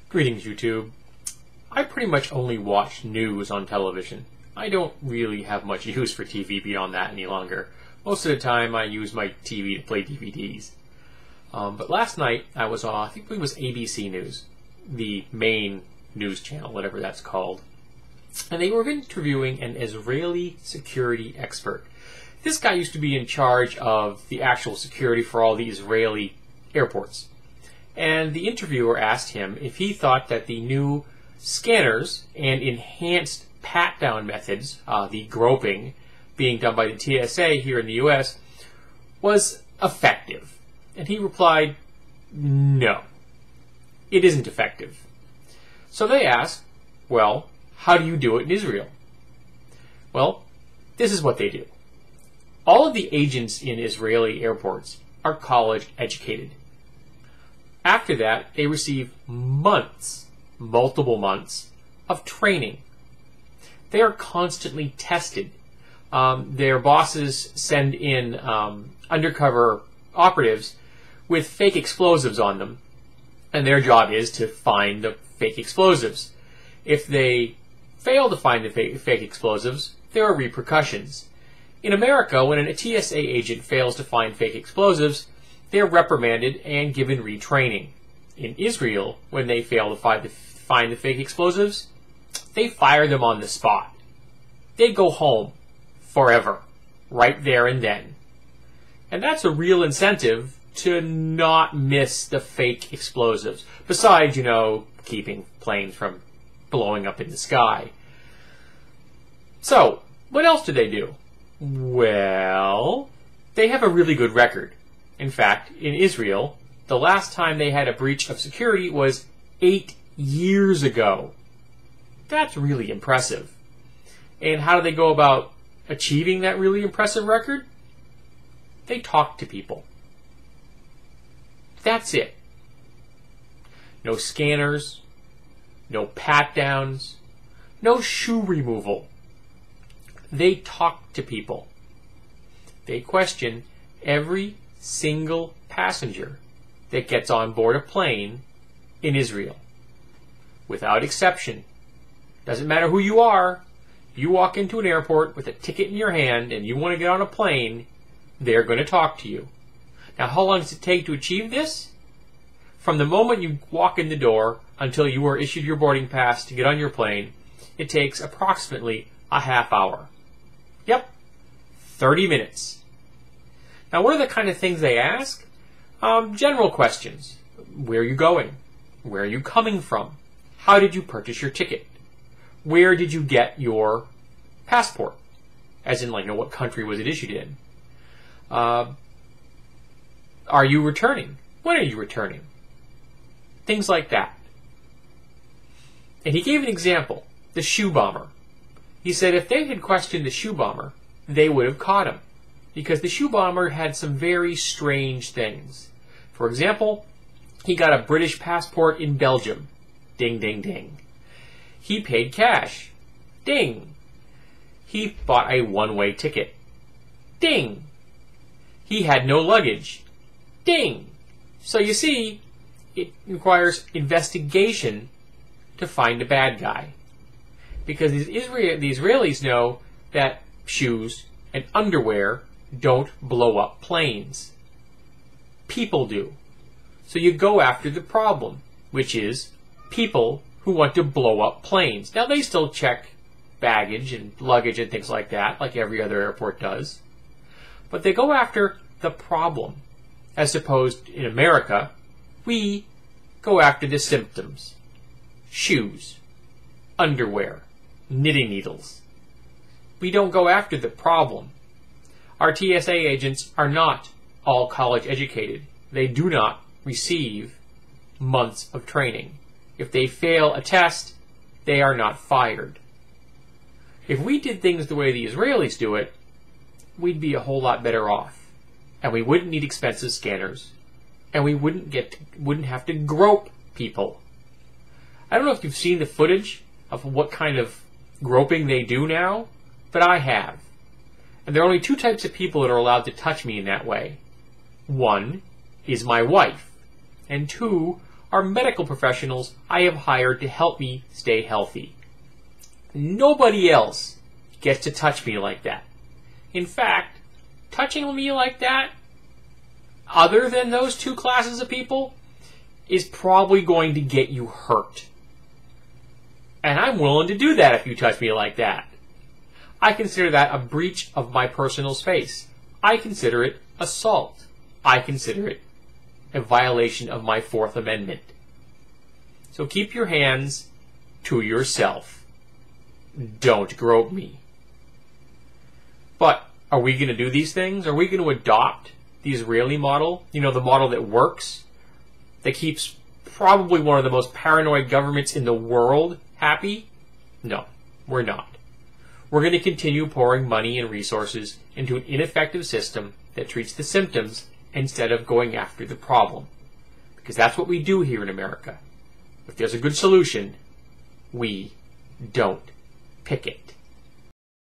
Greetings, YouTube. I pretty much only watch news on television. I don't really have much use for TV beyond that any longer. Most of the time I use my TV to play DVDs. But last night I was on, I think it was ABC News, the main news channel, whatever that's called. And they were interviewing an Israeli security expert. This guy used to be in charge of the actual security for all the Israeli airports. And the interviewer asked him if he thought that the new scanners and enhanced pat-down methods, the groping being done by the TSA here in the US, was effective. And he replied, no, it isn't effective. So they asked, well, how do you do it in Israel? Well, this is what they do. All of the agents in Israeli airports are college educated. After that, they receive months, multiple months, of training. They are constantly tested. Their bosses send in undercover operatives with fake explosives on them, and their job is to find the fake explosives. If they fail to find the fake explosives, there are repercussions. In America, when a TSA agent fails to find fake explosives, they're reprimanded and given retraining. In Israel, when they fail to find the fake explosives, they fire them on the spot. They go home forever, right there and then. And that's a real incentive to not miss the fake explosives, besides, keeping planes from blowing up in the sky. So, what else do they do? Well, they have a really good record. In fact, in Israel, the last time they had a breach of security was 8 years ago. That's really impressive. And how do they go about achieving that really impressive record? They talk to people. That's it. No scanners, no pat-downs, no shoe removal. They talk to people. They question every single passenger that gets on board a plane in Israel. Without exception. Doesn't matter who you are. You walk into an airport with a ticket in your hand and you want to get on a plane, they're going to talk to you. Now, how long does it take to achieve this? From the moment you walk in the door until you are issued your boarding pass to get on your plane, it takes approximately a half hour. Yep, 30 minutes. Now, what are the kind of things they ask? General questions. Where are you going? Where are you coming from? How did you purchase your ticket? Where did you get your passport? As in, what country was it issued in? Are you returning? When are you returning? Things like that. And he gave an example, the shoe bomber. He said if they had questioned the shoe bomber, they would have caught him. Because the shoe bomber had some very strange things. For example, he got a British passport in Belgium. Ding, ding, ding. He paid cash. Ding. He bought a one-way ticket. Ding. He had no luggage. Ding. So you see, it requires investigation to find a bad guy. Because the Israelis know that shoes and underwear don't blow up planes. People do. So you go after the problem, which is people who want to blow up planes. Now, they still check baggage and luggage and things like that, like every other airport does. But they go after the problem. As opposed in America, we go after the symptoms. Shoes, underwear, knitting needles. We don't go after the problem. Our TSA agents are not all college educated. They do not receive months of training. If they fail a test, they are not fired. If we did things the way the Israelis do it, we'd be a whole lot better off. And we wouldn't need expensive scanners. And we wouldn't have to grope people. I don't know if you've seen the footage of what kind of groping they do now, but I have. And there are only two types of people that are allowed to touch me in that way. One is my wife, and two are medical professionals I have hired to help me stay healthy. Nobody else gets to touch me like that. In fact, touching me like that, other than those two classes of people, is probably going to get you hurt. And I'm willing to do that if you touch me like that. I consider that a breach of my personal space. I consider it assault. I consider it a violation of my Fourth Amendment. So keep your hands to yourself. Don't grope me. But are we going to do these things? Are we going to adopt the Israeli model? You know, the model that works, that keeps probably one of the most paranoid governments in the world happy? No, we're not. We're going to continue pouring money and resources into an ineffective system that treats the symptoms instead of going after the problem. Because that's what we do here in America. If there's a good solution, we don't pick it.